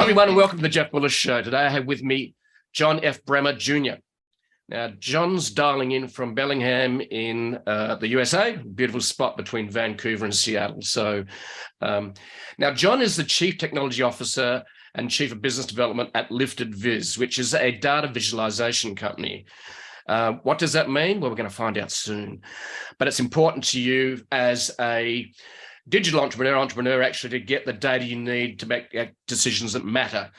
everyone, and welcome to the Jeff Willis Show. Today I have with me John F. Bremer Jr. Now, John's dialing in from Bellingham in the USA, beautiful spot between Vancouver and Seattle. So now John is the Chief Technology Officer and Chief of Business Development at Lifted Viz, which is a data visualization company. What does that mean? Well, we're going to find out soon. But it's important to you as a digital entrepreneur actually to get the data you need to make decisions that matter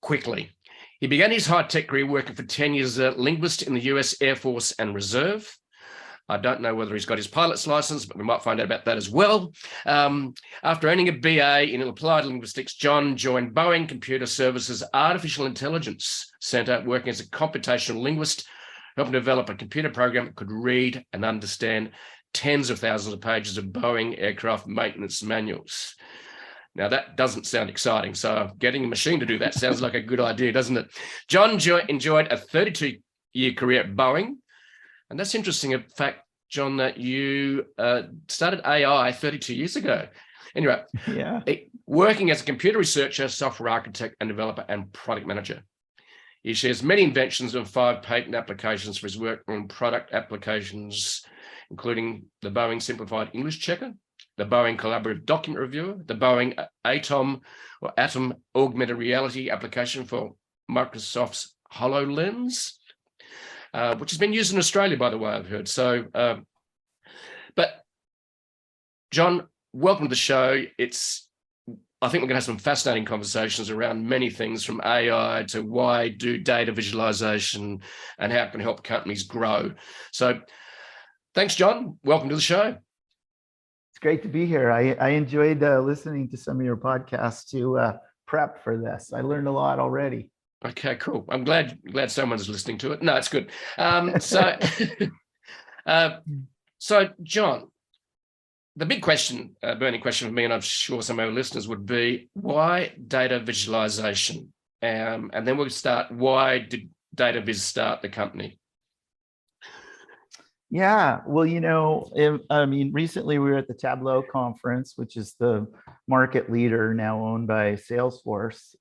quickly. He began his high-tech career working for 10 years as a linguist in the US Air Force and Reserve. I don't know whether he's got his pilot's license, but we might find out about that as well. After earning a BA in Applied Linguistics, John joined Boeing Computer Services Artificial Intelligence Center, working as a computational linguist, helping develop a computer program that could read and understand tens of thousands of pages of Boeing aircraft maintenance manuals. Now, that doesn't sound exciting. So getting a machine to do that sounds like a good idea, doesn't it? John enjoyed a 32-year career at Boeing. And that's interesting, in fact, John, that you started AI 32 years ago. Anyway, yeah, working as a computer researcher, software architect, and developer and product manager. He shares many inventions and 5 patent applications for his work on product applications, including the Boeing Simplified English Checker, the Boeing Collaborative Document Reviewer, the Boeing Atom Augmented Reality application for Microsoft's HoloLens, which has been used in Australia, by the way, I've heard. So, but John, welcome to the show. I think we're going to have some fascinating conversations around many things, from AI to why do data visualization and how it can help companies grow. So thanks, John. Welcome to the show. It's great to be here. I enjoyed listening to some of your podcasts to prep for this. I learned a lot already. Okay, cool. I'm glad someone's listening to it. No, it's good. So John, the big question, burning question for me, and I'm sure some of our listeners, would be, why data visualization? And then we'll start, why did Data Viz start the company? Yeah, well, recently we were at the Tableau conference, which is the market leader now owned by Salesforce,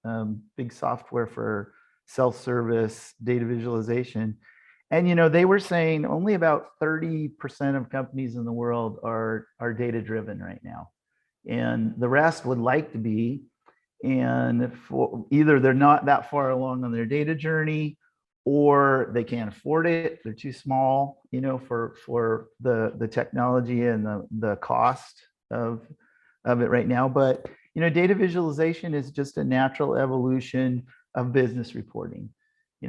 big software for self-service data visualization. And, they were saying only about 30% of companies in the world are data-driven right now. And the rest would like to be, and either they're not that far along on their data journey, or they can't afford it. They're too small, for the technology and the cost of it right now. But, data visualization is just a natural evolution of business reporting.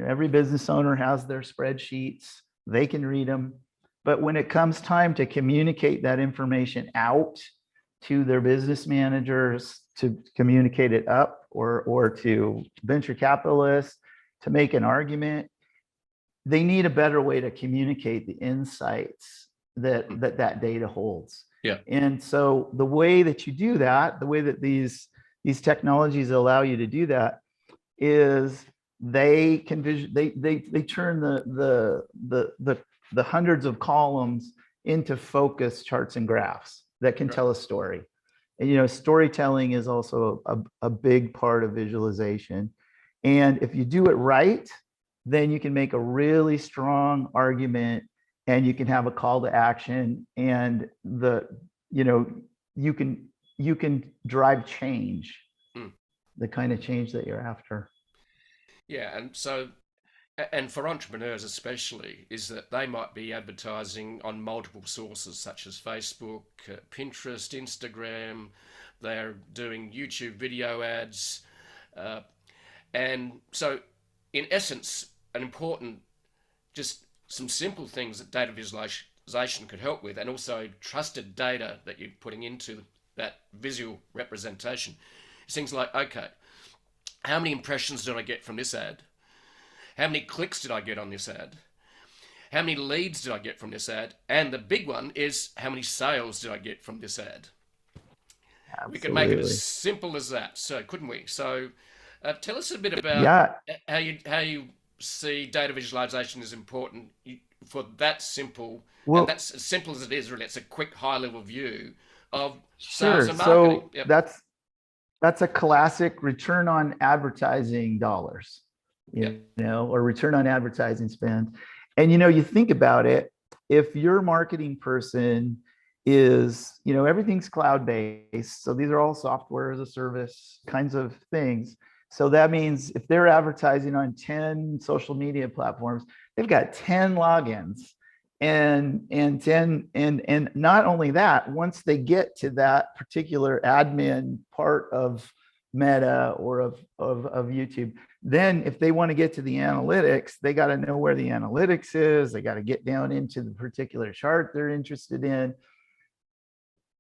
Every business owner has their spreadsheets, they can read them. But when it comes time to communicate that information out to their business managers, to communicate it up, or to venture capitalists, to make an argument, they need a better way to communicate the insights that data holds. Yeah. And so the way that you do that, the way that these technologies allow you to do that, is they can they turn the hundreds of columns into focus charts and graphs that can tell a story. And storytelling is also a big part of visualization. And if you do it right, then you can make a really strong argument, and you can have a call to action, and you can drive change, the kind of change that you're after. Yeah, and for entrepreneurs especially, is that they might be advertising on multiple sources such as Facebook, Pinterest, Instagram. They're doing YouTube video ads. And so, in essence, just some simple things that data visualization could help with, and also trusted data that you're putting into that visual representation. It's things like, okay, how many impressions did I get from this ad? How many clicks did I get on this ad? How many leads did I get from this ad? And the big one is, how many sales did I get from this ad? Absolutely. We could make it as simple as that, so couldn't we? So tell us a bit about how you see data visualization is important for that simple, and that's as simple as it is, really. It's a quick high-level view of sales and marketing. So That's a classic return on advertising dollars, Yeah. or return on advertising spend. And, you think about it, if your marketing person is, everything's cloud-based. So these are all software as a service kinds of things. So that means if they're advertising on 10 social media platforms, they've got 10 logins and 10 and not only that, once they get to that particular admin part of Meta or of YouTube, then if they want to get to the analytics, they got to know where the analytics is. They got to get down into the particular chart they're interested in.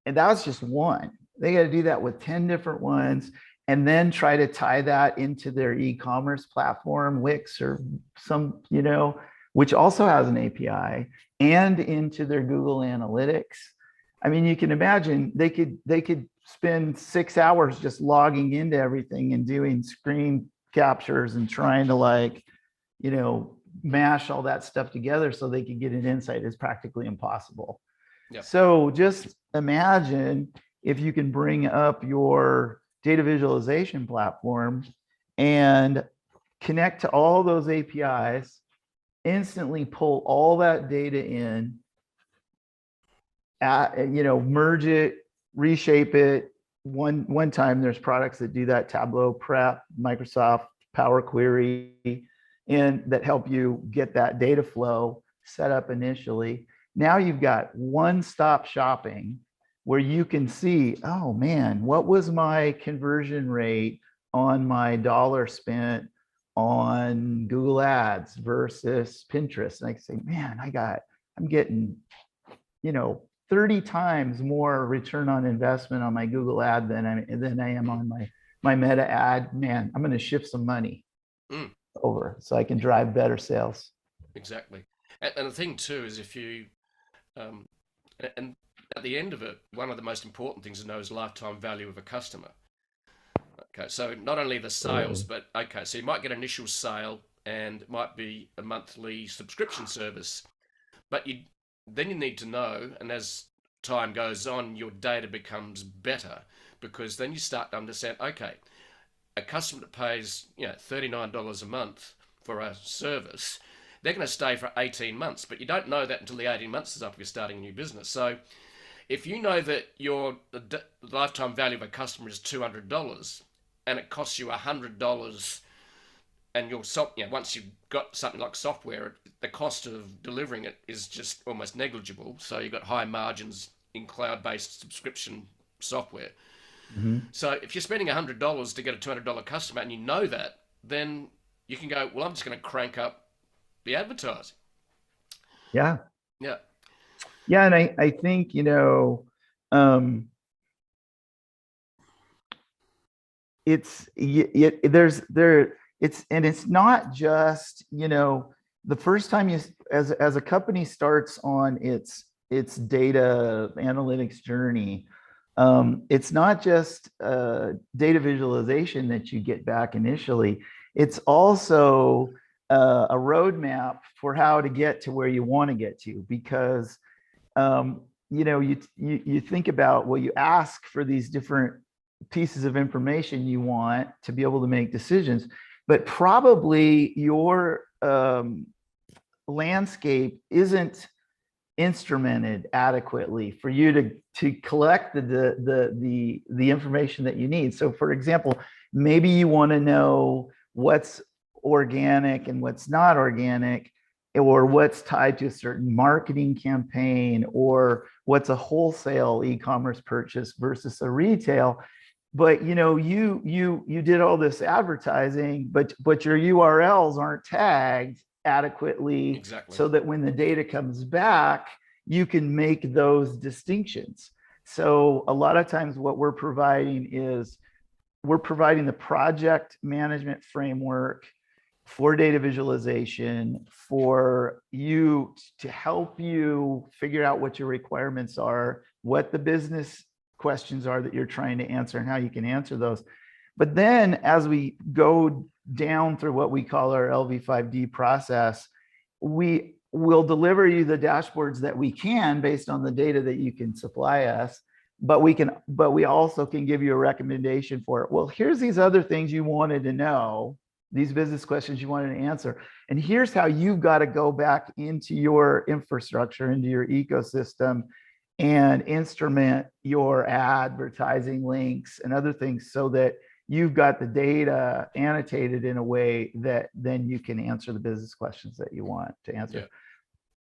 And that was just one. They got to do that with 10 different ones and then try to tie that into their e-commerce platform, Wix or some, which also has an API, and into their Google Analytics. I mean, you can imagine they could spend 6 hours just logging into everything and doing screen captures and trying to mash all that stuff together so they could get an insight. Is practically impossible. Yep. So just imagine if you can bring up your data visualization platform and connect to all those APIs, instantly pull all that data in, merge it, reshape it. One time there's products that do that, Tableau Prep, Microsoft Power Query, and that help you get that data flow set up initially. Now you've got one-stop shopping where you can see, oh man, what was my conversion rate on my dollar spent on Google Ads versus Pinterest? And I can say, man, I'm getting, 30 times more return on investment on my Google ad than I am on my Meta ad. Man, I'm going to shift some money over so I can drive better sales. Exactly. And the thing too is if you, and at the end of it, one of the most important things to know is lifetime value of a customer. Okay, so not only the sales, but okay, so you might get an initial sale and it might be a monthly subscription service, but then you need to know, and as time goes on, your data becomes better because then you start to understand, okay, a customer that pays $39 a month for a service, they're going to stay for 18 months, but you don't know that until the 18 months is up if you're starting a new business. So if you know that your lifetime value of a customer is $200 and it costs you $100, and once you've got something like software, the cost of delivering it is just almost negligible. So you've got high margins in cloud-based subscription software. Mm-hmm. So if you're spending $100 to get a $200 customer and you know that, then you can go, well, I'm just going to crank up the advertising. Yeah. Yeah. Yeah. And I think, it's not just, the first time as a company starts on its data analytics journey, it's not just data visualization that you get back initially. It's also a roadmap for how to get to where you want to get to, because you think about, well, you ask for these different pieces of information you want to be able to make decisions, but probably your landscape isn't instrumented adequately for you to collect the information that you need. So for example, maybe you want to know what's organic and what's not organic, or what's tied to a certain marketing campaign, or what's a wholesale e-commerce purchase versus a retail. But you did all this advertising, but your URLs aren't tagged adequately. Exactly. So that when the data comes back, you can make those distinctions. So a lot of times what we're providing is the project management framework for data visualization, for you to help you figure out what your requirements are, what the business questions are that you're trying to answer, and how you can answer those. But then as we go down through what we call our LV5D process, we will deliver you the dashboards that we can based on the data that you can supply us. but we also can give you a recommendation for it. Well, here's these other things you wanted to know, these business questions you wanted to answer. And here's how you've got to go back into your infrastructure, into your ecosystem, and instrument your advertising links and other things so that you've got the data annotated in a way that then you can answer the business questions that you want to answer. Yeah.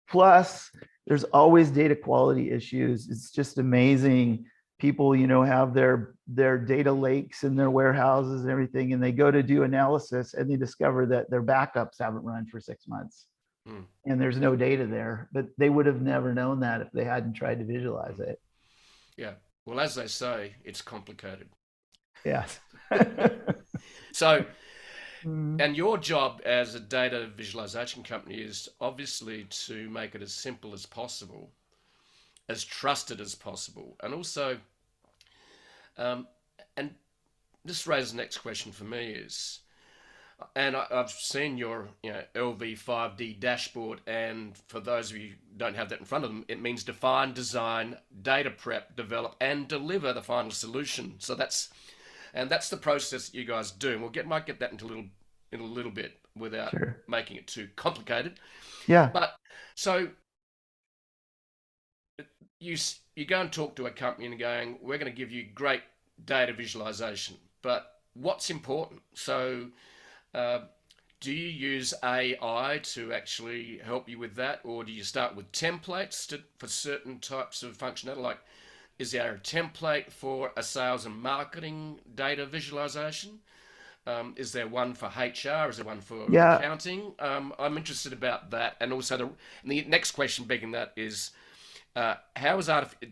Plus, there's always data quality issues. It's just amazing. People, have their data lakes in their warehouses and everything, and they go to do analysis and they discover that their backups haven't run for 6 months. And there's no data there, but they would have never known that if they hadn't tried to visualize it. Yeah. Well, as they say, it's complicated. Yes. So, and your job as a data visualization company is obviously to make it as simple as possible, as trusted as possible, and also, and this raises the next question for me is, and I've seen your LV5D dashboard, and for those of you who don't have that in front of them, it means define, design, data prep, develop, and deliver the final solution. So that's the process that you guys do. And might get that in a little bit without making it too complicated. Yeah. But so you go and talk to a company and going, we're going to give you great data visualization, but what's important? So do you use AI to actually help you with that, or do you start with templates for certain types of functionality? Like, is there a template for a sales and marketing data visualization? Is there one for HR? Is there one for accounting? I'm interested about that. And also the next question begging that is, do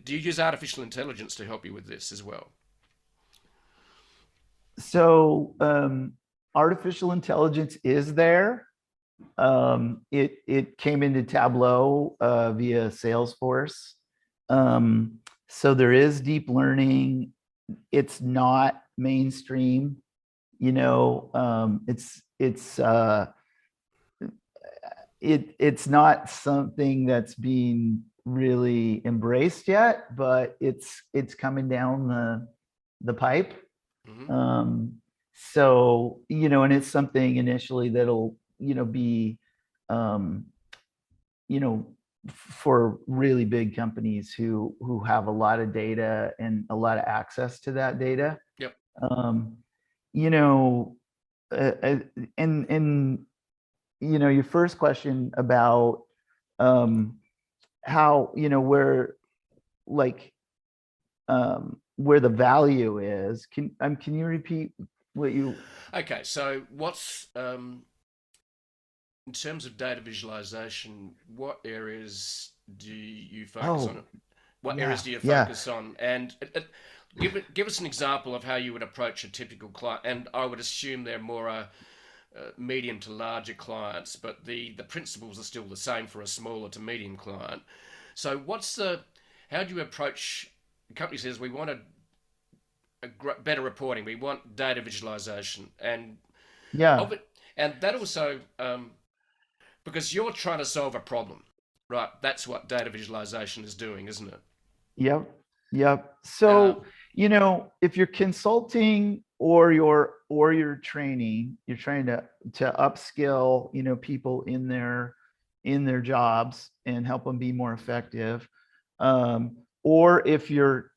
you use artificial intelligence to help you with this as well? So artificial intelligence is there. It came into Tableau via Salesforce. So there is deep learning. It's not mainstream. It's not something that's being really embraced yet, but it's coming down the pipe. So, and it's something initially that'll, be, for really big companies who have a lot of data and a lot of access to that data. Yep. And your first question about how, where the value is. Can you repeat what you? Okay, so what's in terms of data visualization, what areas do you focus on? What areas do you focus on? And give us an example of how you would approach a typical client. And I would assume they're more medium to larger clients, but the principles are still the same for a smaller to medium client. So how do you approach? The company says we want a better reporting, we want data visualization, and and that also because you're trying to solve a problem, right? That's what data visualization is doing, isn't it? Yep. So if you're consulting or you're training, you're trying to upskill people in their jobs and help them be more effective, or if you're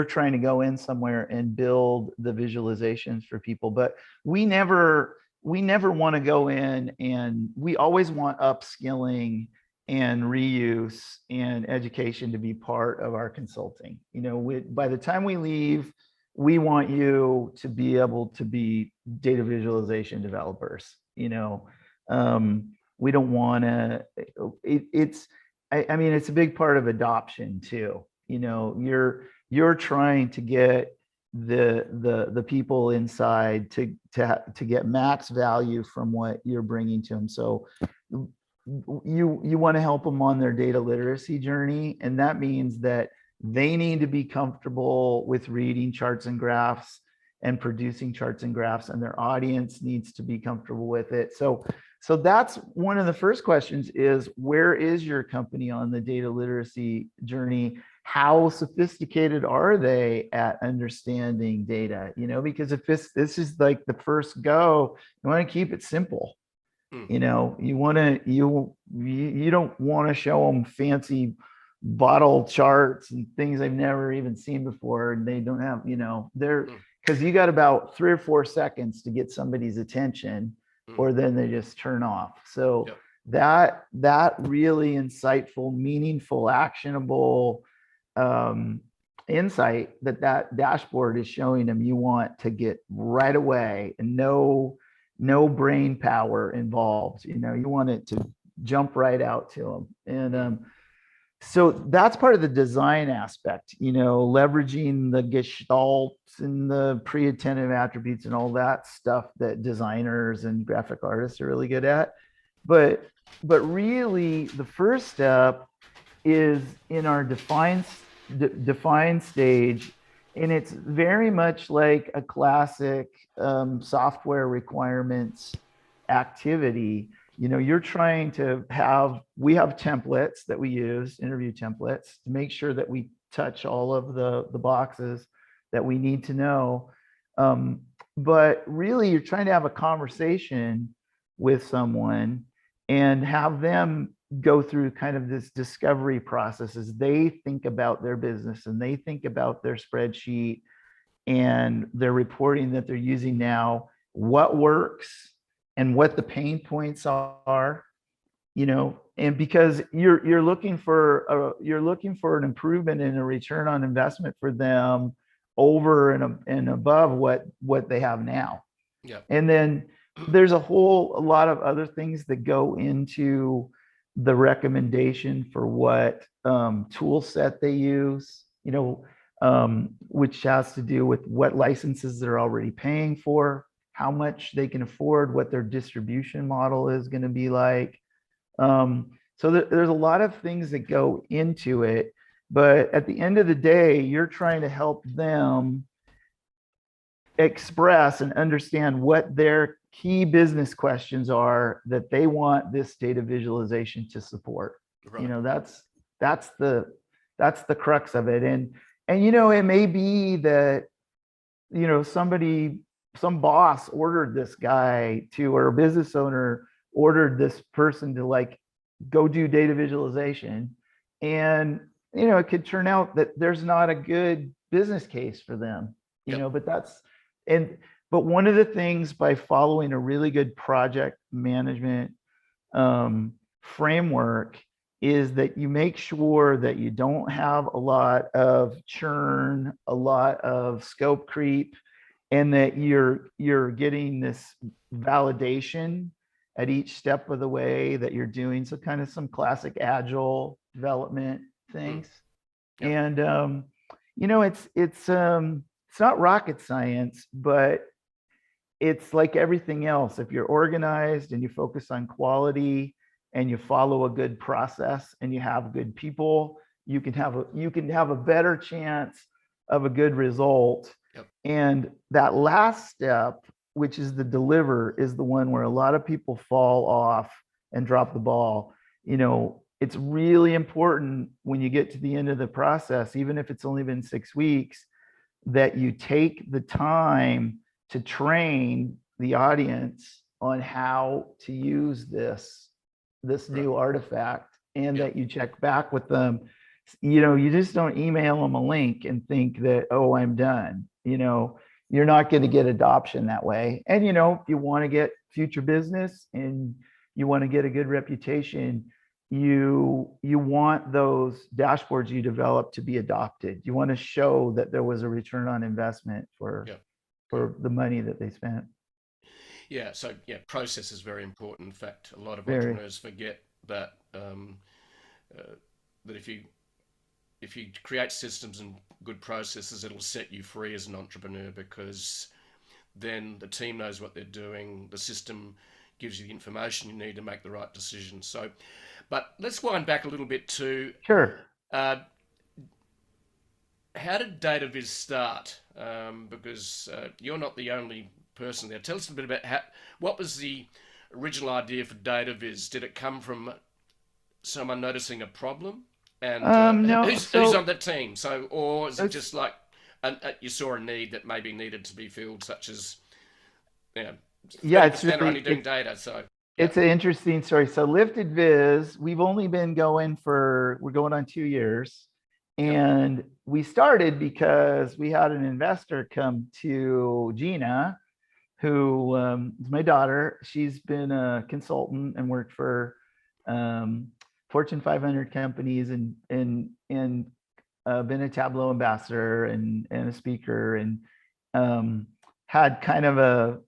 trying to go in somewhere and build the visualizations for people. But we never want to go in, and we always want upskilling and reuse and education to be part of our consulting. By the time we leave, we want you to be able to be data visualization developers. We don't want to, it's a big part of adoption too. You're trying to get the people inside to get max value from what you're bringing to them. So you want to help them on their data literacy journey, and that means that they need to be comfortable with reading charts and graphs and producing charts and graphs, and their audience needs to be comfortable with it. So that's one of the first questions is, where is your company on the data literacy journey? how sophisticated are they at understanding data? Because if this is like the first go, you want to keep it simple. You don't want to show them fancy bottle charts and things they've never even seen before, and they don't have, they're because you got about 3 or 4 seconds to get somebody's attention, or then they just turn off. So that really insightful, meaningful, actionable insight that dashboard is showing them, you want to get right away, and no brain power involved. You want it to jump right out to them. And so that's part of the design aspect, leveraging the gestalts and the pre-attentive attributes and all that stuff that designers and graphic artists are really good at. But really the first step is in our define stage, and it's very much like a classic software requirements activity. You're trying to we have templates that we use, interview templates, to make sure that we touch all of the boxes that we need to know. But really, you're trying to have a conversation with someone and have them go through kind of this discovery process as they think about their business and they think about their spreadsheet and their reporting that they're using now, what works and what the pain points are, and because you're looking for an improvement in a return on investment for them over and above what they have now. Yeah. And then there's a lot of other things that go into the recommendation for what tool set they use, which has to do with what licenses they're already paying for, how much they can afford, what their distribution model is going to be like. So there's a lot of things that go into it, but at the end of the day, you're trying to help them express and understand what their key business questions are that they want this data visualization to support. Right. That's the crux of it. And it may be that some boss ordered this guy to, or a business owner ordered this person to like go do data visualization, and it could turn out that there's not a good business case for them. But one of the things, by following a really good project management framework, is that you make sure that you don't have a lot of churn, a lot of scope creep, and that you're getting this validation at each step of the way that you're doing. So kind of some classic agile development things. And it's not rocket science, but it's like everything else. If you're organized and you focus on quality and you follow a good process and you have good people, you can have a better chance of a good result. Yep. And that last step, which is the deliver, is the one where a lot of people fall off and drop the ball. It's really important when you get to the end of the process, even if it's only been 6 weeks, that you take the time to train the audience on how to use this new artifact, and that you check back with them. You just don't email them a link and think that, oh, I'm done. You're not going to get adoption that way. And if you want to get future business and you want to get a good reputation, you want those dashboards you develop to be adopted. You want to show that there was a return on investment for the money that they spent. Yeah. So process is very important. In fact, a lot of entrepreneurs forget that that if you create systems and good processes, it'll set you free as an entrepreneur, because then the team knows what they're doing. The system gives you the information you need to make the right decision. So, but let's wind back a little bit to how did DataViz start? Because you're not the only person there. Tell us a bit about what was the original idea for DataViz? Did it come from someone noticing a problem, And No, who's on so the team? So, or is it it's just like you saw a need that maybe needed to be filled, such as, you know, yeah, 30% are only doing data. So, yeah, it's an interesting story. So Lifted Viz, we've only been going we're going on 2 years. yep, And we started because we had an investor come to Gina, who is my daughter. She's been a consultant and worked for um, Fortune 500 companies and been a Tableau ambassador and a speaker and had kind of a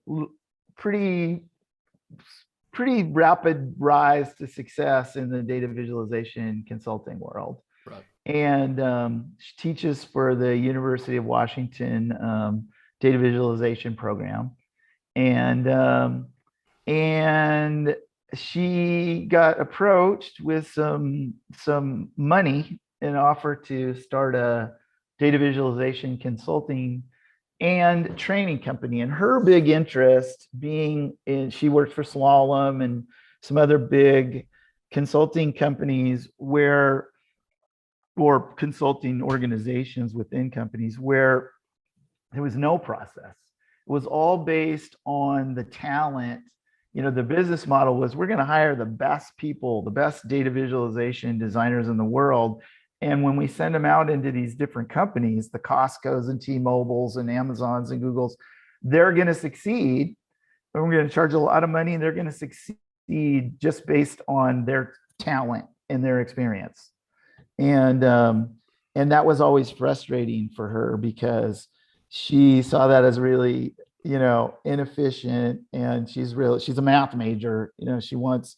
pretty pretty rapid rise to success in the data visualization consulting world. right, And she teaches for the University of Washington data visualization program. And and she got approached with some money, an offer to start a data visualization consulting and training company. And her big interest being in, she worked for Slalom and some other big consulting companies where, or consulting organizations within companies where there was no process. It was all based on the talent. You know, the business model was we're going to hire the best people, the best data visualization designers in the world. And when we send them out into these different companies, the Costco's and T-Mobiles and Amazons and Googles, they're going to succeed. And we're going to charge a lot of money and they're going to succeed just based on their talent and their experience. And that was always frustrating for her because she saw that as really, you know, inefficient. And she's a math major. You know, she wants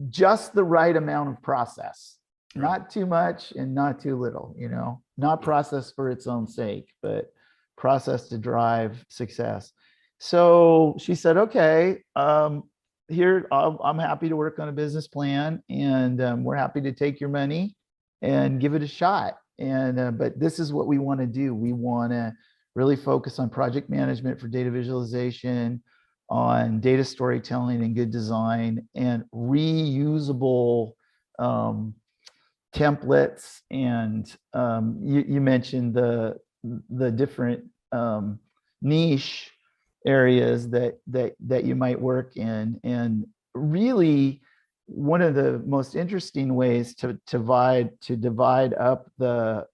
just the right amount of process, right, not too much and not too little, you know, not process for its own sake, but process to drive success. So she said, okay, here, I'm happy to work on a business plan and we're happy to take your money and give it a shot. And, but this is what we want to do. We want to really focus on project management for data visualization, on data storytelling and good design, and reusable templates. And you mentioned the different niche areas that you might work in. And really, one of the most interesting ways to divide up the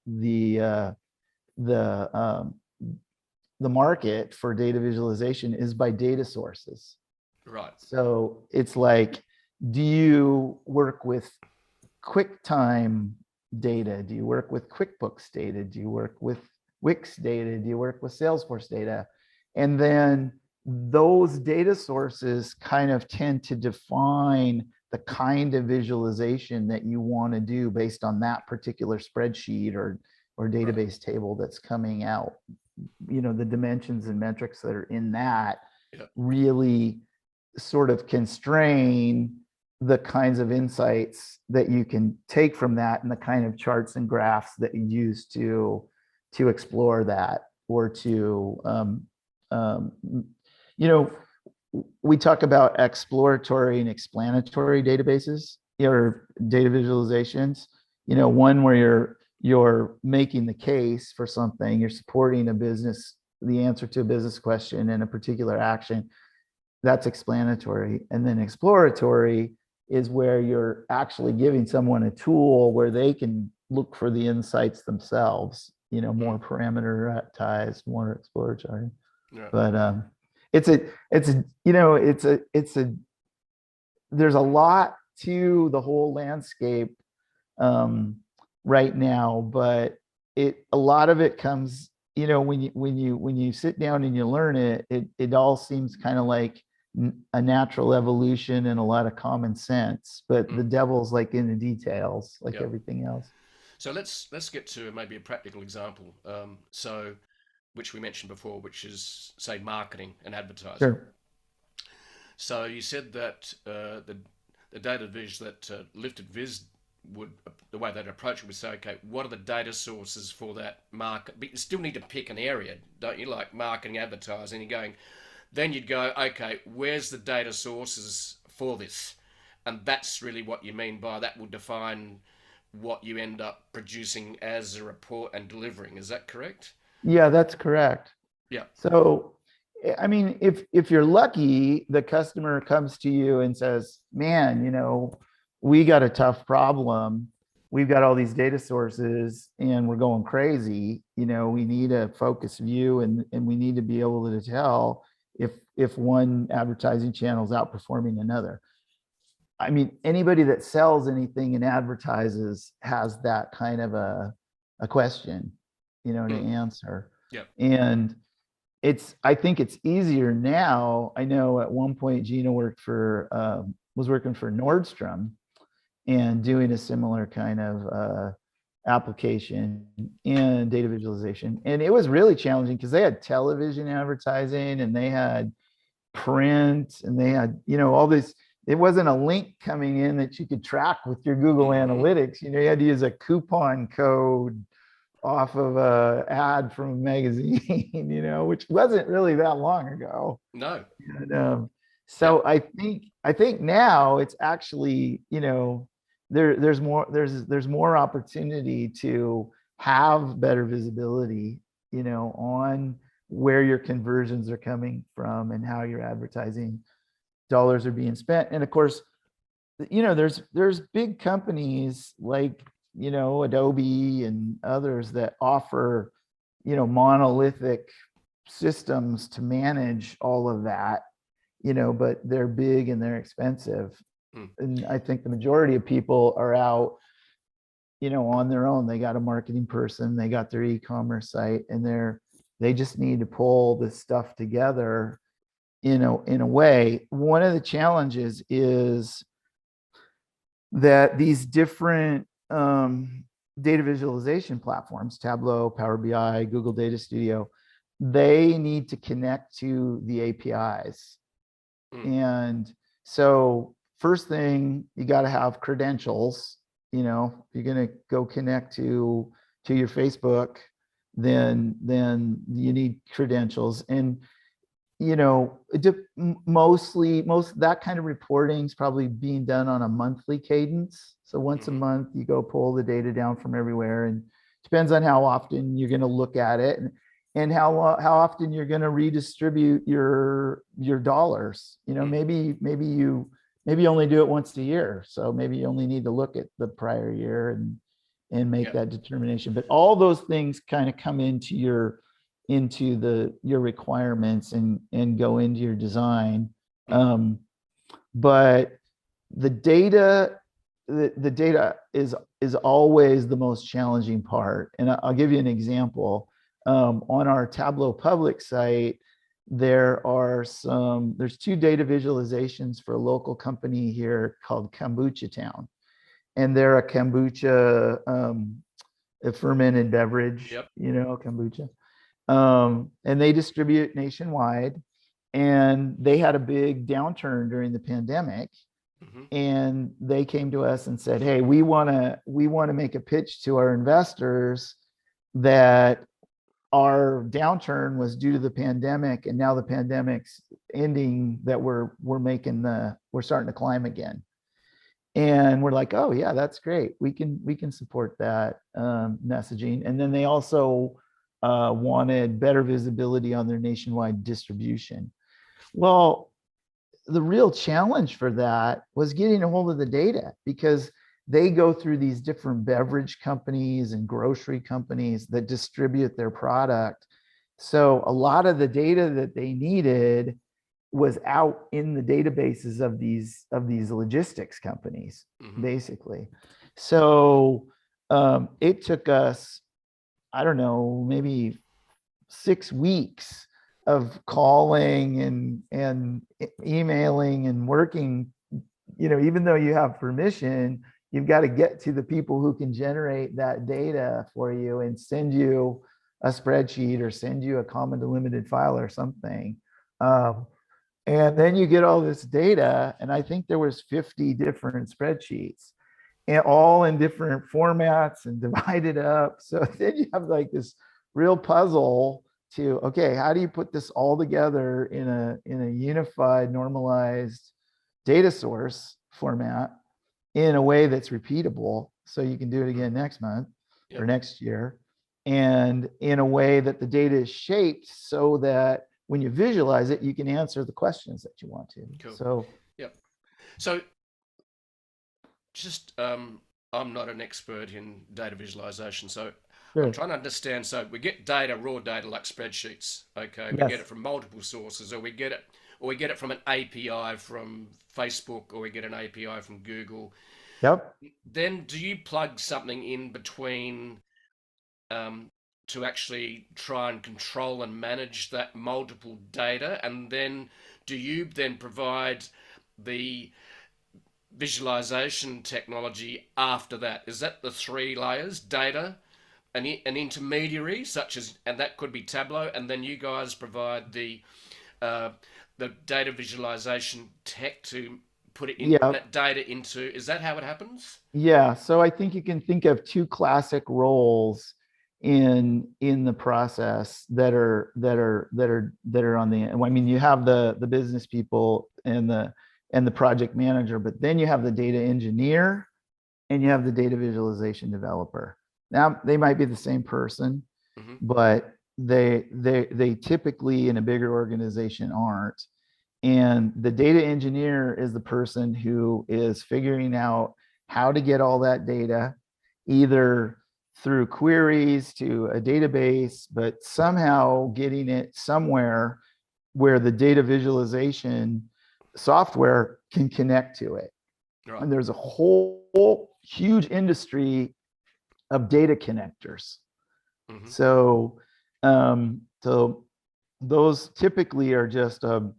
market for data visualization is by data sources. right, So it's like, do you work with QuickTime data? Do you work with QuickBooks data? Do you work with Wix data? Do you work with Salesforce data? And then those data sources kind of tend to define the kind of visualization that you want to do based on that particular spreadsheet or database table that's coming out. You know, the dimensions and metrics that are in that really sort of constrain the kinds of insights that you can take from that and the kind of charts and graphs that you use to explore that or to you know, we talk about exploratory and explanatory databases or data visualizations. You know, one where you're making the case for something, you're supporting a business, the answer to a business question in a particular action. That's explanatory. And then exploratory is where you're actually giving someone a tool where they can look for the insights themselves, you know, more parameterized, more exploratory. yeah, But there's a lot to the whole landscape right now, but a lot of it comes, you know, when you sit down and you learn it, it all seems kind of like a natural evolution and a lot of common sense, but the devil's like in the details, like everything else. So let's get to maybe a practical example. So which we mentioned before, which is say marketing and advertising. Sure. So you said that the data viz that Lifted Viz would, the way they'd approach it would say, okay, what are the data sources for that market? But you still need to pick an area, don't you? Like marketing, advertising, you're going, then you'd go, okay, where's the data sources for this? And that's really what you mean by that will define what you end up producing as a report and delivering. Is that correct? Yeah, that's correct. Yeah. So, I mean, if you're lucky, the customer comes to you and says, "Man, we got a tough problem. We've got all these data sources, and we're going crazy. We need a focused view, and we need to be able to tell if one advertising channel is outperforming another." I mean, anybody that sells anything and advertises has that kind of a question, to answer. Yeah. And I think it's easier now. I know at one point Gina was working for Nordstrom and doing a similar kind of application and data visualization. And it was really challenging because they had television advertising and they had print and they had, all this. It wasn't a link coming in that you could track with your Google Analytics. You had to use a coupon code off of a ad from a magazine, which wasn't really that long ago. No. And, so I think now it's actually, there's more opportunity to have better visibility, on where your conversions are coming from and how your advertising dollars are being spent. And of course, there's big companies like, Adobe and others that offer, monolithic systems to manage all of that, but they're big and they're expensive. And I think the majority of people are out, on their own. They got a marketing person, they got their e-commerce site, and they just need to pull this stuff together in a way. One of the challenges is that these different data visualization platforms, Tableau, Power BI, Google Data Studio, they need to connect to the APIs. And so first thing, you got to have credentials. If you're going to go connect to your Facebook, then you need credentials. And most that kind of reporting is probably being done on a monthly cadence. So once a month, you go pull the data down from everywhere, and depends on how often you're going to look at it and how often you're going to redistribute your dollars. Maybe you only do it once a year, so maybe you only need to look at the prior year and make that determination. But all those things kind of come into your requirements and go into your design. But the data is always the most challenging part. And I'll give you an example. On our Tableau public site, there's two data visualizations for a local company here called Kombucha Town. And they're a kombucha, a fermented beverage, kombucha. And they distribute nationwide, and they had a big downturn during the pandemic. And they came to us and said, "Hey, we want to make a pitch to our investors that our downturn was due to the pandemic, and now the pandemic's ending, that we're starting to climb again." And we're like, "Oh yeah, that's great. We can support that messaging." And then they also wanted better visibility on their nationwide distribution. Well, the real challenge for that was getting a hold of the data, because they go through these different beverage companies and grocery companies that distribute their product. So a lot of the data that they needed was out in the databases of these logistics companies, basically. So it took us, I don't know, maybe 6 weeks of calling and emailing and working. Even though you have permission, you've got to get to the people who can generate that data for you and send you a spreadsheet or send you a common delimited file or something. And then you get all this data, and I think there was 50 different spreadsheets, and all in different formats and divided up. So then you have like this real puzzle to, okay, how do you put this all together in a unified, normalized data source format? in a way that's repeatable, so you can do it again next month or Yep. next year, and in a way that the data is shaped so that when you visualize it, you can answer the questions that you want to. Cool. So, Yep. So just I'm not an expert in data visualization, so I'm sure. trying to understand. So we get data, raw data like spreadsheets. Okay, we get Yes. it from multiple sources, or we get it from an API from Facebook, or we get an API from Google. Yep. Then do you plug something in between to actually try and control and manage that multiple data? And then do you then provide the visualization technology after that? Is that the three layers? Data, an intermediary, such as, and that could be Tableau, and then you guys provide uh, the data visualization tech to put it in Yeah. that data into. Is that how it happens? Yeah. So I think you can think of two classic roles in the process that are on the, I mean, you have the business people and the project manager, but then you have the data engineer and you have the data visualization developer. Now they might be the same person, Mm-hmm. but they typically in a bigger organization aren't. And the data engineer is the person who is figuring out how to get all that data, either through queries to a database, but somehow getting it somewhere where the data visualization software can connect to it. Right. And there's a whole huge industry of data connectors. Mm-hmm. So those typically are just a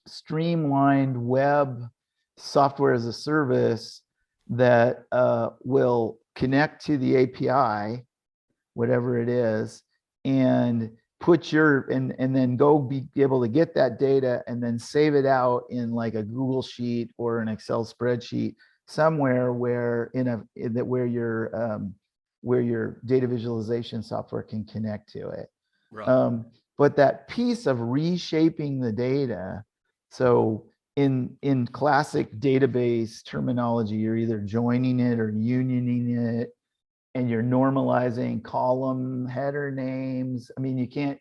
streamlined web software as a service that will connect to the API, whatever it is, and put and then go be able to get that data and then save it out in like a Google sheet or an Excel spreadsheet somewhere where where your data visualization software can connect to it. Right. But that piece of reshaping the data, so in classic database terminology, you're either joining it or unioning it, and you're normalizing column header names. I mean, you can't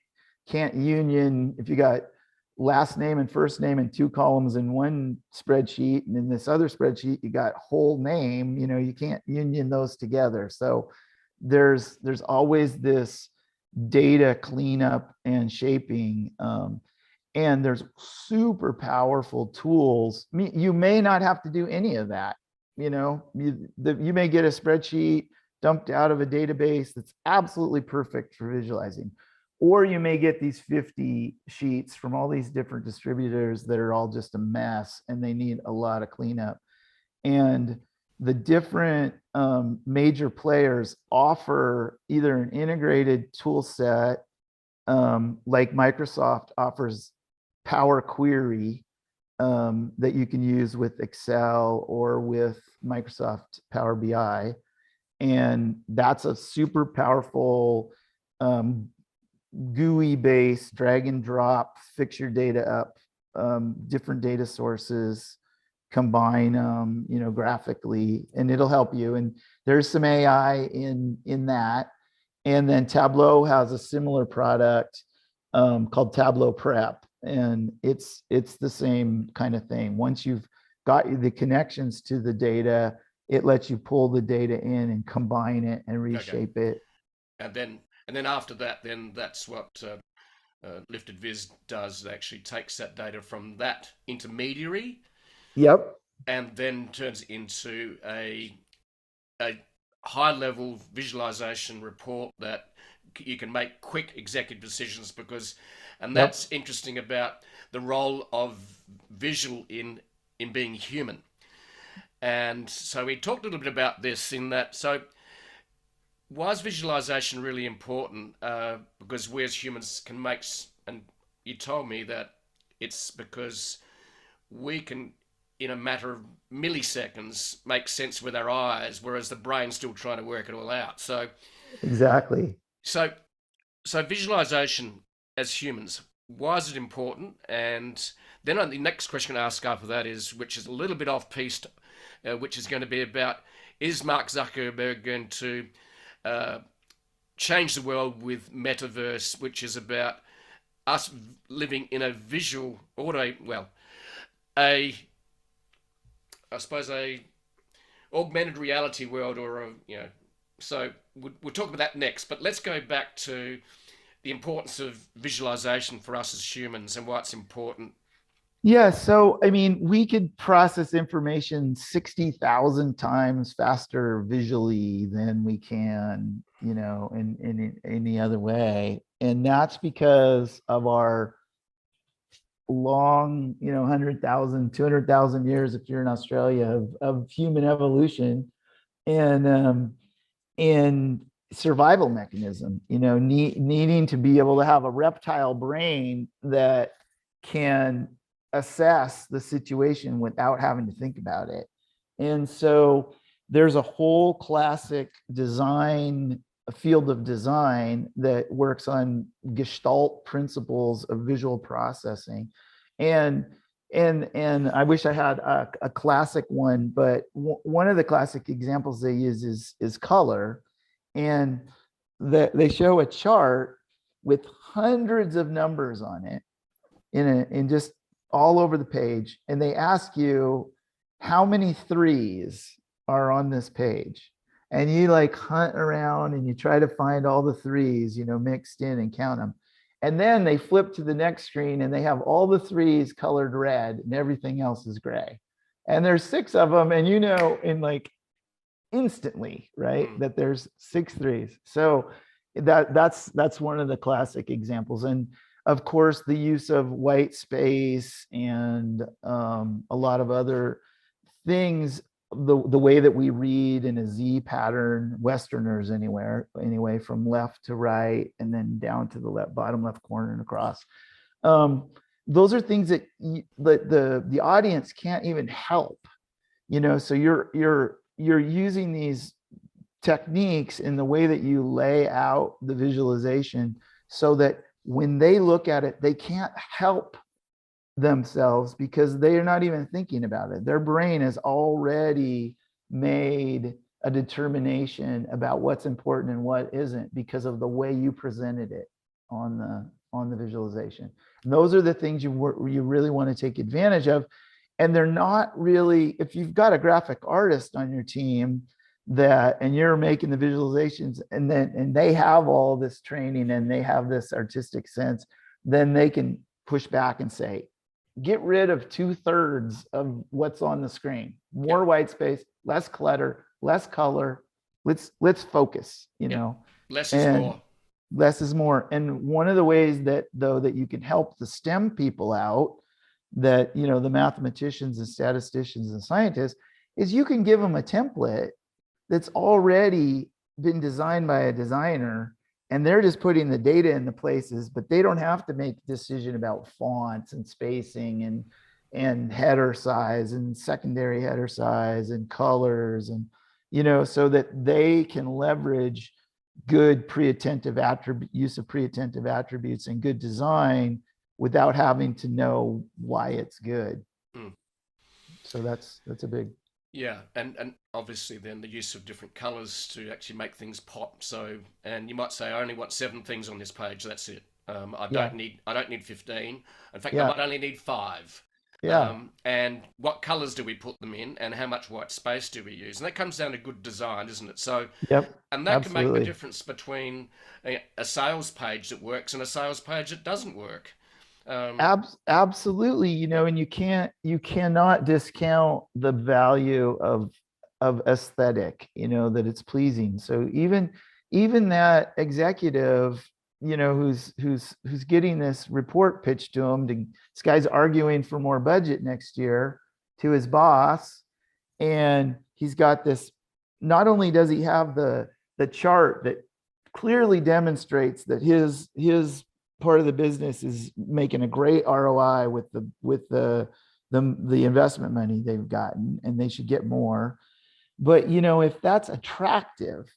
union if you got last name and first name in two columns in one spreadsheet, and in this other spreadsheet you got whole name. You can't union those together. So there's always this data cleanup and shaping. And there's super powerful tools. You may not have to do any of that. You may get a spreadsheet dumped out of a database that's absolutely perfect for visualizing. Or you may get these 50 sheets from all these different distributors that are all just a mess and they need a lot of cleanup. And the different major players offer either an integrated tool set, like Microsoft offers Power Query that you can use with Excel or with Microsoft Power BI. And that's a super powerful GUI based drag and drop, fix your data up, different data sources, combine them, graphically, and it'll help you. And there's some AI in that. And then Tableau has a similar product called Tableau Prep, and it's the same kind of thing. Once you've got the connections to the data, it lets you pull the data in and combine it and reshape it. And then after that, then that's what Lifted Viz does. It actually takes that data from that intermediary. Yep. And then turns into a high level visualization report that you can make quick executive decisions and that's interesting about the role of visual in being human. And so we talked a little bit about this in that. So why is visualization really important? Because we as humans can make, and you told me that it's because we can, in a matter of milliseconds, make sense with our eyes, whereas the brain's still trying to work it all out. So exactly. So visualization as humans, why is it important? And then the next question I ask after that is, which is a little bit off piste, which is going to be about, is Mark Zuckerberg going to change the world with metaverse, which is about us living in a visual, or a I suppose a augmented reality world, or a, so we'll talk about that next. But let's go back to the importance of visualization for us as humans and why it's important. Yeah, so I mean, we could process information 60,000 times faster visually than we can, in any other way. And that's because of our long, 100,000, 200,000 years, if you're in Australia, of human evolution and survival mechanism, needing to be able to have a reptile brain that can assess the situation without having to think about it. And so there's a whole classic design, a field of design that works on Gestalt principles of visual processing. And I wish I had a classic one, but one of the classic examples they use is color. And they show a chart with hundreds of numbers on it in just all over the page. And they ask you how many threes are on this page. And you like hunt around and you try to find all the threes, mixed in and count them. And then they flip to the next screen and they have all the threes colored red and everything else is gray. And there's 6 of them. And in like instantly, right, that there's 6 threes. So that's one of the classic examples. And of course, the use of white space and a lot of other things, the way that we read in a Z pattern, Westerners anyway, from left to right and then down to the bottom left corner and across. Those are things that the audience can't even help, so you're using these techniques in the way that you lay out the visualization so that when they look at it, they can't help themselves because they are not even thinking about it. Their brain has already made a determination about what's important and what isn't because of the way you presented it on the visualization. And those are the things you really want to take advantage of. And they're not really, if you've got a graphic artist on your team and you're making the visualizations and they have all this training and they have this artistic sense, then they can push back and say, get rid of 2/3 of what's on the screen, more white space, less clutter, less color. Let's focus, Less is more. Less is more. And one of the ways that you can help the STEM people out, that, the mathematicians and statisticians and scientists, is you can give them a template that's already been designed by a designer and they're just putting the data in the places, but they don't have to make a decision about fonts and spacing and header size and secondary header size and colors and, so that they can leverage good pre-attentive use of pre-attentive attributes and good design without having to know why it's good. So that's a big. Yeah, and obviously then the use of different colors to actually make things pop. So, and you might say, I only want 7 things on this page. That's it. I don't need 15. In fact, I might only need 5. And what colors do we put them in, and how much white space do we use? And that comes down to good design, isn't it? So, and that can make the difference between a sales page that works and a sales page that doesn't work. Absolutely, and you cannot discount the value of aesthetic, that it's pleasing. So even that executive, who's getting this report pitched to him, this guy's arguing for more budget next year to his boss, and he's got this. Not only does he have the chart that clearly demonstrates that his part of the business is making a great ROI with the investment money they've gotten, and they should get more. But if that's attractive,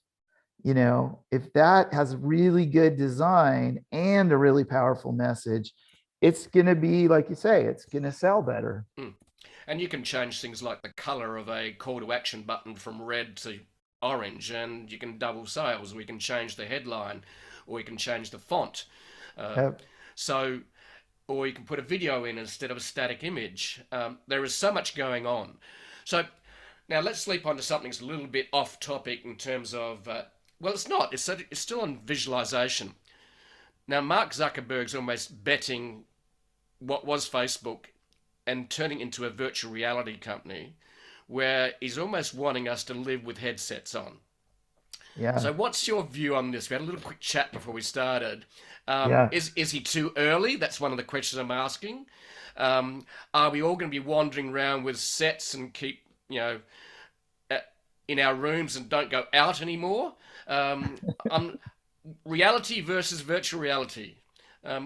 if that has really good design and a really powerful message, it's going to be, like you say, it's going to sell better. And you can change things like the color of a call to action button from red to orange, and you can double sales. We can change the headline, or we can change the font. Uh, Uh, so, or you can put a video in instead of a static image. There is so much going on. So, now let's leap onto something that's a little bit off topic in terms of, well, it's not. It's still on visualization. Now, Mark Zuckerberg's almost betting what was Facebook and turning into a virtual reality company where he's almost wanting us to live with headsets on. yeah, So, what's your view on this? We had a little quick chat before we started. yeah. Is he too early? That's one of the questions I'm asking. Are we all going to be wandering around with sets and keep, uh, in our rooms and don't go out anymore? Um, reality versus virtual reality.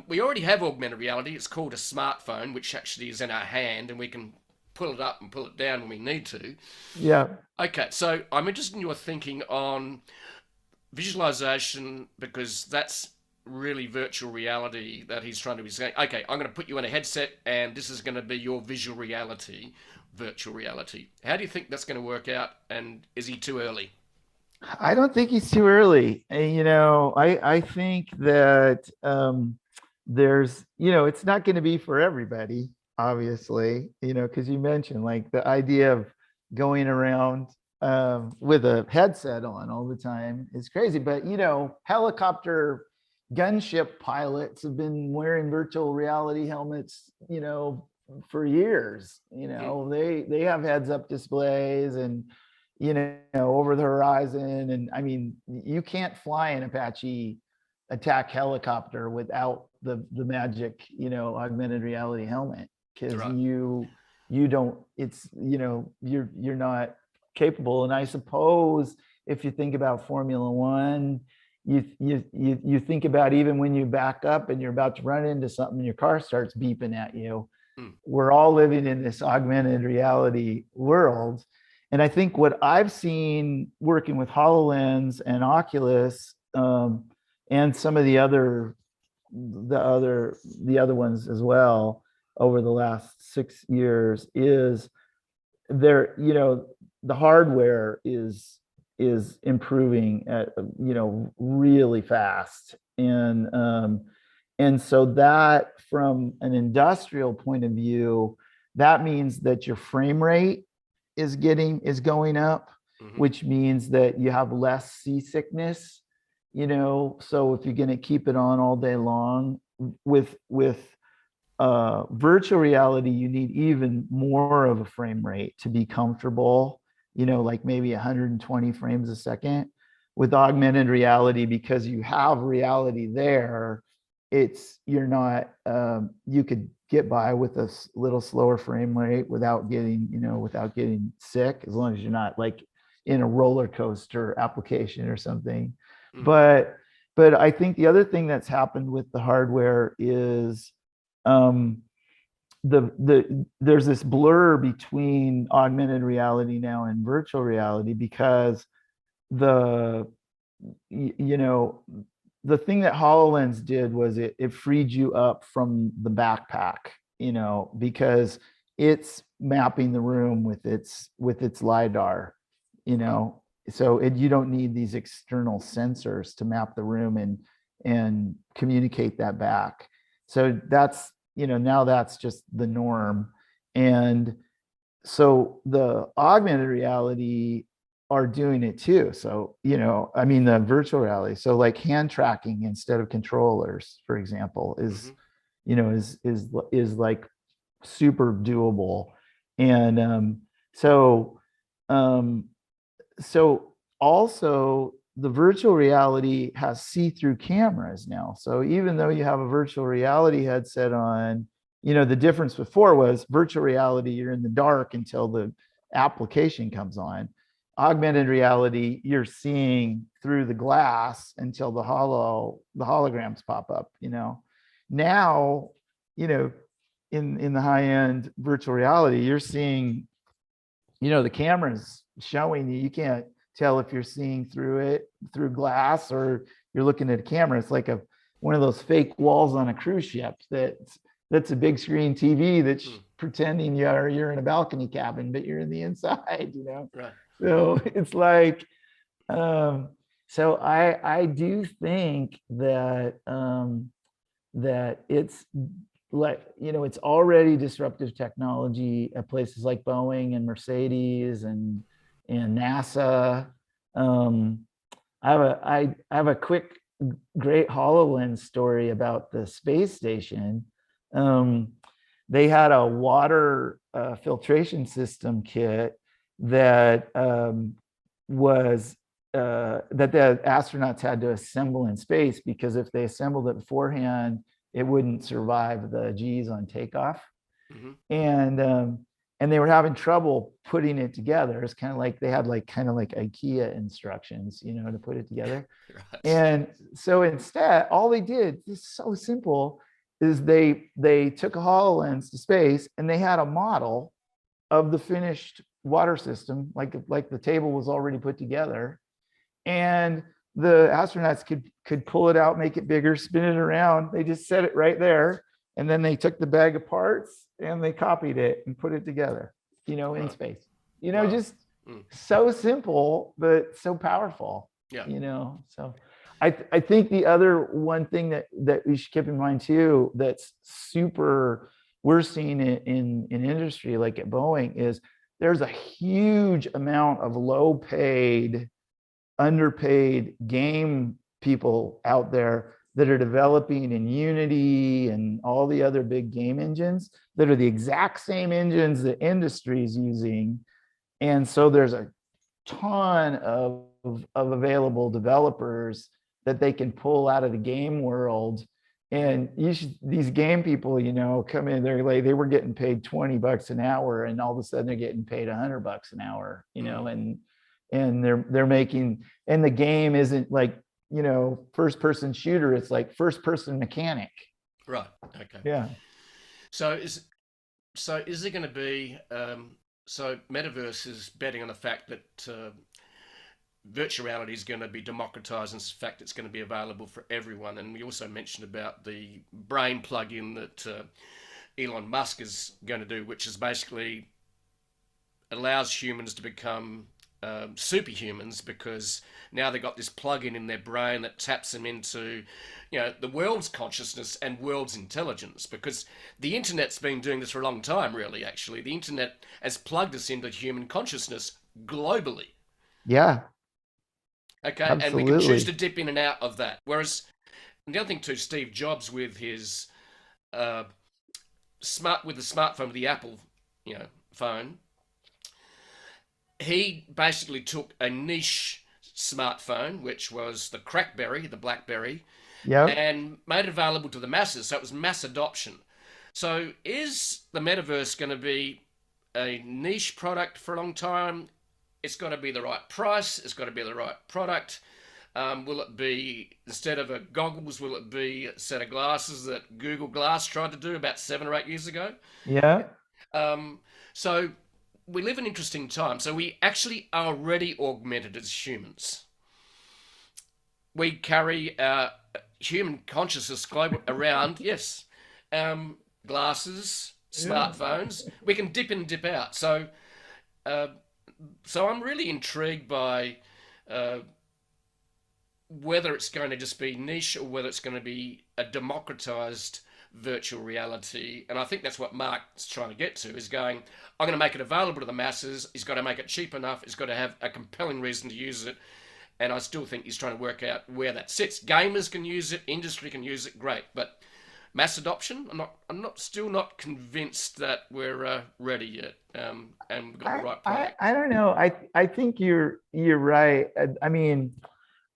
We already have augmented reality. It's called a smartphone, which actually is in our hand, and we can pull it up and pull it down when we need to. Yeah. Okay, so I'm interested in your thinking on visualization because that's really virtual reality that he's trying to be saying. Okay, I'm going to put you in a headset, and this is going to be your visual reality, virtual reality. How do you think that's going to work out? And is he too early? I don't think he's too early. And, I think that there's, it's not going to be for everybody, obviously, because you mentioned like the idea of going around with a headset on all the time is crazy. But, helicopter gunship pilots have been wearing virtual reality helmets, for years. They have heads up displays and over the horizon. And I mean, you can't fly an Apache attack helicopter without the magic, augmented reality helmet, because Right. you don't, it's, you're not capable. And I suppose if you think about Formula One, you think about even when you back up and you're about to run into something, your car starts beeping at you. Mm. We're all living in this augmented reality world. And I think what I've seen working with HoloLens and Oculus, and some of the other ones as well over the last 6 years is there, the hardware is improving at, really fast. And so that from an industrial point of view, that means that your frame rate is going up, Mm-hmm. which means that you have less seasickness. So if you're going to keep it on all day long with virtual reality, you need even more of a frame rate to be comfortable, like maybe 120 frames a second. With augmented reality, because you have reality there, you're not, you could get by with a little slower frame rate without getting sick, as long as you're not like in a roller coaster application or something. Mm. But I think the other thing that's happened with the hardware is there's this blur between augmented reality now and virtual reality, because the the thing that HoloLens did was it freed you up from the backpack, because it's mapping the room with its LiDAR, so you don't need these external sensors to map the room and communicate that back. So that's, now that's just the norm. And so the augmented reality are doing it too. So, I mean, the virtual reality. So like hand tracking instead of controllers, for example, is, is like super doable. And um, so also the virtual reality has see-through cameras now. So even though you have a virtual reality headset on, the difference before was virtual reality, you're in the dark until the application comes on. Augmented reality, you're seeing through the glass until the holograms pop up. Now, in the high-end virtual reality, you're seeing, the cameras showing you can't tell if you're seeing through it through glass or you're looking at a camera. It's like one of those fake walls on a cruise ship that's a big screen TV that's pretending you're in a balcony cabin, but you're in the inside, Right. So it's like, so I do think that that it's like, it's already disruptive technology at places like Boeing and Mercedes and NASA. I have a quick, great HoloLens story about the space station. They had a water filtration system kit that was that the astronauts had to assemble in space, because if they assembled it beforehand, it wouldn't survive the G's on takeoff. Mm-hmm. And they were having trouble putting it together. It's kind of like they had kind of like IKEA instructions, to put it together. Right. And so instead, all they did, is so simple, is they took a HoloLens to space, and they had a model of the finished water system, like the table was already put together, and the astronauts could pull it out, make it bigger, spin it around. They just set it right there, and then they took the bag of parts and they copied it and put it together, in space. Wow. Just so simple, but so powerful. Yeah. So I think the other one thing that we should keep in mind too, that's super, we're seeing it in industry, like at Boeing, is there's a huge amount of low paid, underpaid game people out there that are developing in Unity and all the other big game engines that are the exact same engines that industry is using. And so there's a ton of available developers that they can pull out of the game world. And these game people, come in, they were getting paid $20 an hour, and all of a sudden they're getting paid $100 an hour, and they're making, and the game isn't like, first person shooter, it's like first person mechanic. Right. Okay. Yeah. So is there going to be, so Metaverse is betting on the fact that virtual reality is going to be democratized, and in fact it's going to be available for everyone. And we also mentioned about the brain plug-in that Elon Musk is going to do, which is basically allows humans to become superhumans, because now they've got this plug-in in their brain that taps them into the world's consciousness and world's intelligence, because the internet's been doing this for a long time. Really, actually, the internet has plugged us into human consciousness globally. Yeah. Okay. Absolutely. And we can choose to dip in and out of that. Whereas the other thing too, Steve Jobs with his the smartphone, with the Apple phone, he basically took a niche smartphone, which was the the BlackBerry, and made it available to the masses. So it was mass adoption. So is the metaverse going to be a niche product for a long time? It's got to be the right price. It's got to be the right product. Will it be, instead of a goggles, will it be a set of glasses that Google Glass tried to do about 7 or 8 years ago? Yeah. So we live in interesting times. So we actually are already augmented as humans. We carry our human consciousness global around, yes, glasses, smartphones. We can dip in and dip out. So I'm really intrigued by whether it's going to just be niche or whether it's going to be a democratized virtual reality. And I think that's what Mark's trying to get to, is going, I'm going to make it available to the masses. He's got to make it cheap enough. It's got to have a compelling reason to use it. And I still think he's trying to work out where that sits. Gamers can use it, industry can use it, great. But mass adoption, I'm still not convinced that we're ready yet, and we've got the right product. I don't know. I think you're right. I mean,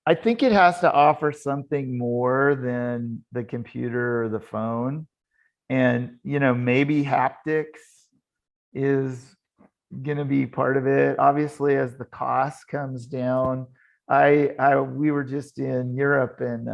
I think it has to offer something more than the computer or the phone, and maybe haptics is going to be part of it. Obviously, as the cost comes down. We were just in Europe and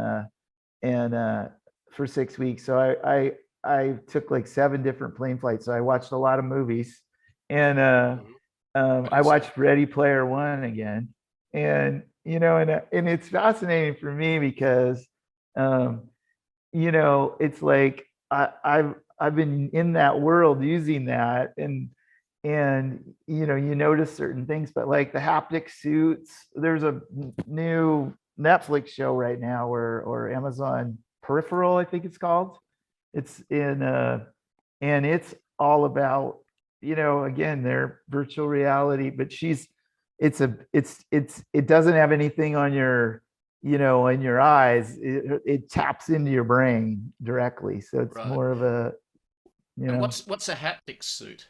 for 6 weeks. So I took like 7 different plane flights. So I watched a lot of movies, and I watched Ready Player One again, and and it's fascinating for me because it's like I've been in that world using that, and you notice certain things, but like the haptic suits, there's a new Netflix show right now, or Amazon Peripheral, I think it's called. It's in and it's all about, again, their virtual reality, but it doesn't have anything on your, in your eyes. It taps into your brain directly. So it's Right. more of a, And what's a haptic suit?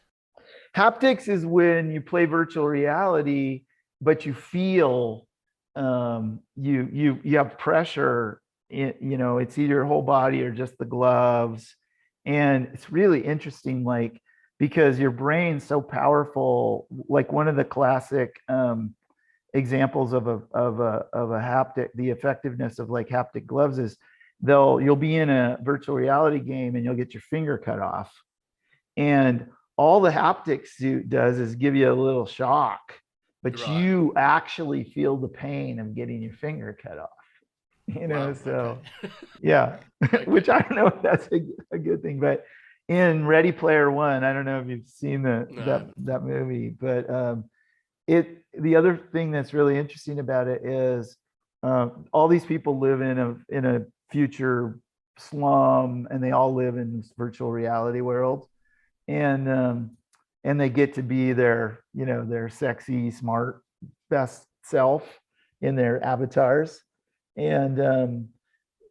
haptics is when you play virtual reality, but you feel, you have pressure it's either your whole body or just the gloves. And it's really interesting, like, because your brain's so powerful. Like, one of the classic examples of a haptic, the effectiveness of like haptic gloves is you'll be in a virtual reality game and you'll get your finger cut off, and all the haptic suit does is give you a little shock, but Right. you actually feel the pain of getting your finger cut off. Wow, So okay. yeah, Okay. which I don't know if that's a good thing, but in Ready Player One, I don't know if you've seen No. that movie, but the other thing that's really interesting about it is all these people live in a future slum, and they all live in this virtual reality world, and they get to be their sexy, smart, best self in their avatars. And um,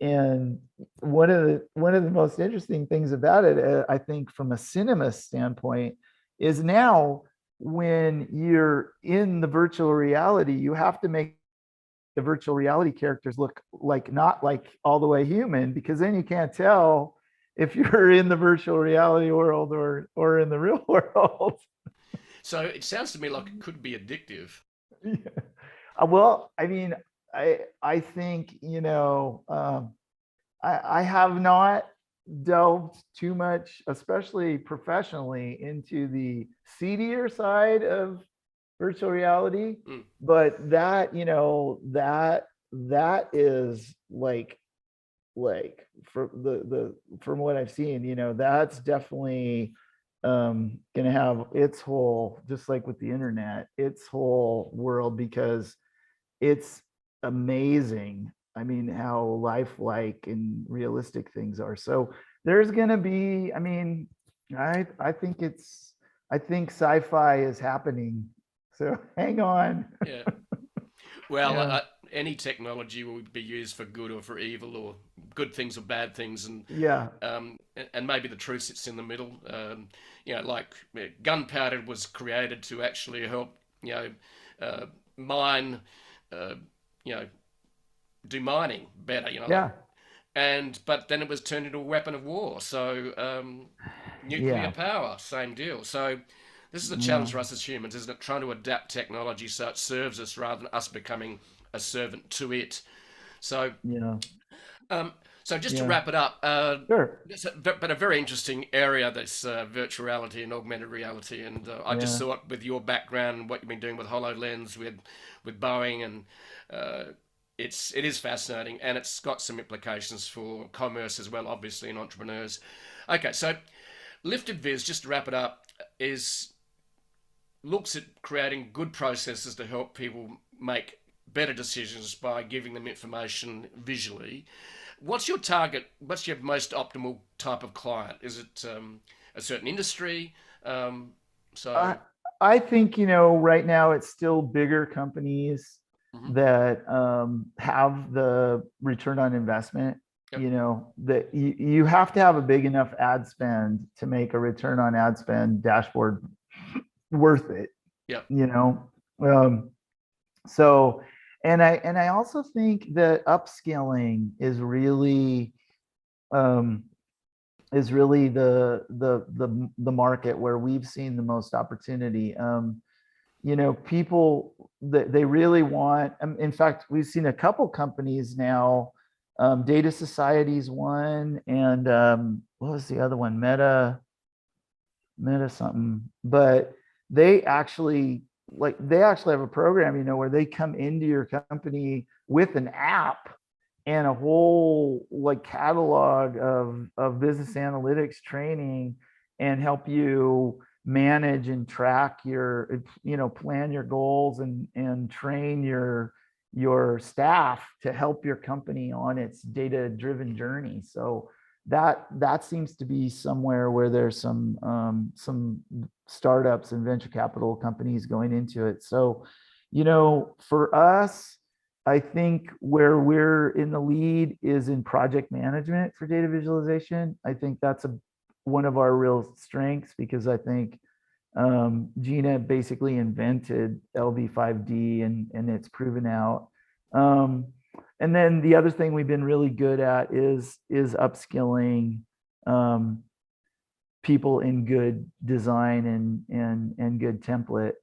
and one of the most interesting things about it, I think, from a cinema standpoint, is now when you're in the virtual reality, you have to make the virtual reality characters look like, not like all the way human, because then you can't tell if you're in the virtual reality world or in the real world. So it sounds to me like it could be addictive. Yeah. Well, I mean, I think, I have not delved too much, especially professionally, into the seedier side of virtual reality, Mm. but that is like for the from what I've seen, that's definitely gonna have its whole, just like with the internet, its whole world, because it's amazing. I mean, how lifelike and realistic things are. So there's gonna be, I mean, I think sci-fi is happening. So hang on. Yeah. Well, Yeah. any technology will be used for good or for evil, or good things or bad things, Yeah. and maybe the truth sits in the middle. Like gunpowder was created to actually help, mine, uh, you know, do mining better. Yeah. But then it was turned into a weapon of war. So nuclear Yeah. power, same deal. So this is a challenge for us as humans, isn't it? Trying to adapt technology so it serves us rather than us becoming a servant to it. So, Yeah. um, so just to Yeah. wrap it up, Sure. but a very interesting area, this virtual reality and augmented reality. And I just Yeah. thought, with your background and what you've been doing with HoloLens, with Boeing, and it is fascinating, and it's got some implications for commerce as well, obviously, and entrepreneurs. Okay, so Lifted Viz, just to wrap it up, is looks at creating good processes to help people make better decisions by giving them information visually. What's your target? What's your most optimal type of client? Is it a certain industry? So, I I think, right now it's still bigger companies mhm. that have the return on investment. Yep, That you have to have a big enough ad spend to make a return on ad spend dashboard worth it. yep, You know, um, so and I also think that upskilling um, is really the market where we've seen the most opportunity. People that they really want. In fact, we've seen a couple companies now. Data Society's one, and what was the other one? Meta something. But they actually have a program, where they come into your company with an app, and a whole like catalog of business analytics training, and help you manage and track your, plan your goals, and train your staff to help your company on its data driven journey. So that seems to be somewhere where there's some startups and venture capital companies going into it. So, for us, I think where we're in the lead is in project management for data visualization. I think that's one of our real strengths, because I think Gina basically invented LV5D, and it's proven out. And then the other thing we've been really good at is upskilling people in good design and good template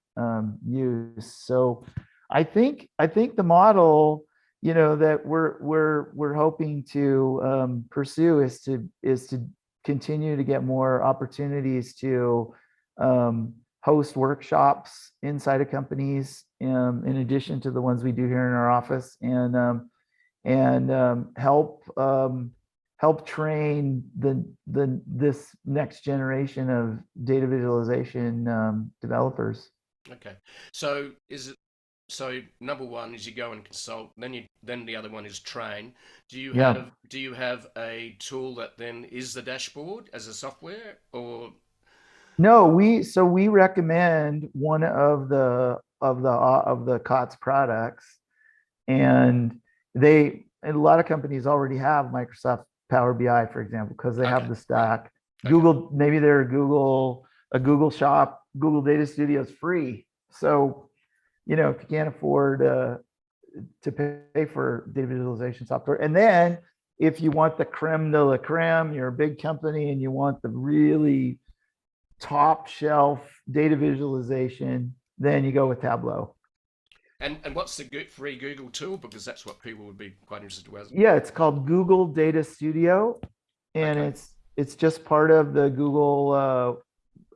use. So I think the model, that we're hoping to pursue is to continue to get more opportunities to host workshops inside of companies, in addition to the ones we do here in our office, and help train this next generation of data visualization developers. Okay, so so number one is you go and consult, then the other one is train. Do you have a tool that then is the dashboard as a software, or? No, we recommend one of the COTS products, and a lot of companies already have Microsoft Power BI, for example, because they have the stack. Okay. Google, maybe they're a Google shop. Google Data Studio is free. So, if you can't afford to pay for data visualization software, and then if you want the creme de la creme, you're a big company and you want the really top shelf data visualization, then you go with Tableau. And what's the free Google tool? Because that's what people would be quite interested in. Yeah, it's called Google Data Studio, and it's just part of the Google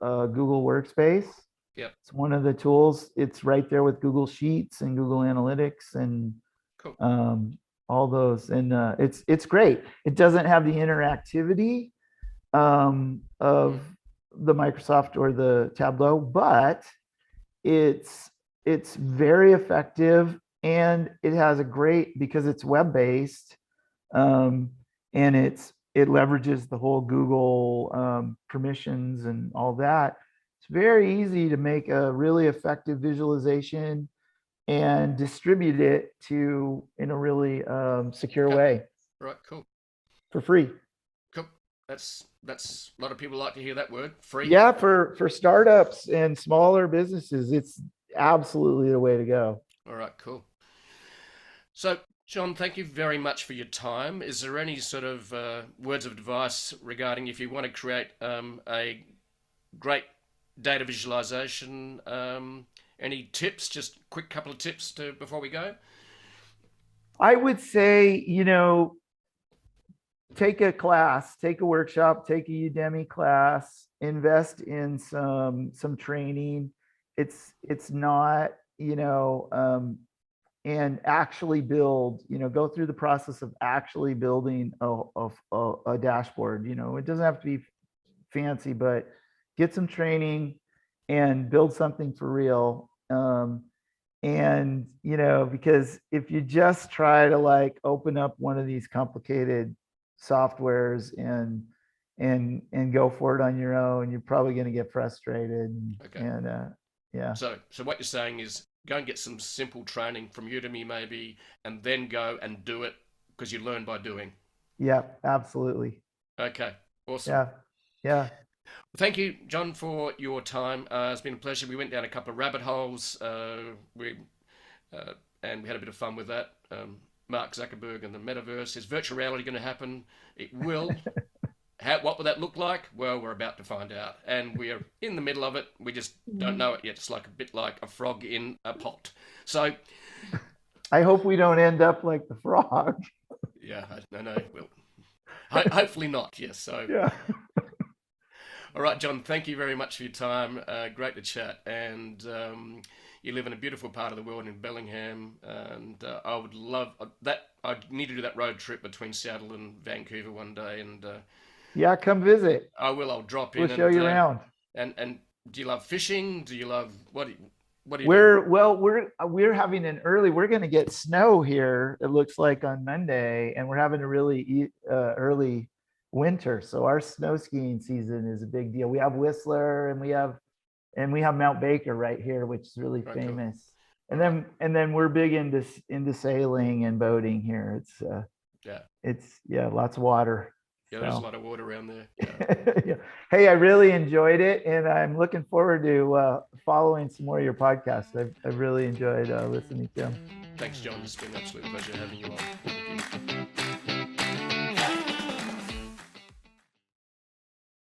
Workspace. Yep. It's one of the tools. It's right there with Google Sheets and Google Analytics and cool. All those, and it's great. It doesn't have the interactivity of the Microsoft or the Tableau, but it's very effective, and it has a great, because it's web-based, and it leverages the whole Google permissions and all that. It's very easy to make a really effective visualization and distribute it in a really secure way. Right, cool. For free. Cool. That's a lot of people like to hear that word, free. Yeah, for startups and smaller businesses, it's absolutely the way to go. All right, cool. So, John, thank you very much for your time. Is there any sort of words of advice regarding if you want to create a great data visualization? Any tips? Just quick couple of tips before we go. I would say, take a class, take a workshop, take a Udemy class, invest in some training. It's not, and actually build, go through the process of actually building a dashboard. It doesn't have to be fancy, but get some training and build something for real. And, because if you just try to like open up one of these complicated softwares and go for it on your own, you're probably going to get frustrated. Okay. And yeah. So what you're saying is go and get some simple training from Udemy maybe, and then go and do it, because you learn by doing. Yeah, absolutely. Okay. Awesome. Yeah. Yeah. Thank you, John, for your time. It's been a pleasure. We went down a couple of rabbit holes, and we had a bit of fun with that. Mark Zuckerberg and the metaverse. Is virtual reality going to happen? It will. What will that look like? Well, we're about to find out, and we're in the middle of it. We just don't know it yet. It's like a bit like a frog in a pot. So I hope we don't end up like the frog. Yeah, no, well, hopefully not. Yes. So yeah. All right, John, thank you very much for your time. Great to chat. And you live in a beautiful part of the world in Bellingham. And I would love that. I need to do that road trip between Seattle and Vancouver one day. And Yeah, come visit. I will. I'll drop in. We'll show you around. And do you love fishing? Do you love what? What do you We're having we're going to get snow here. It looks like on Monday, and we're having a really early winter. So our snow skiing season is a big deal. We have Whistler, and we have Mount Baker right here, which is really famous. Cool. And then we're big into sailing and boating here. It's lots of water. Yeah, there's a lot of water around there. Yeah. Yeah. Hey, I really enjoyed it, and I'm looking forward to following some more of your podcasts. I've really enjoyed listening to them. Thanks, John. It's been an absolute pleasure having you on. Thank you.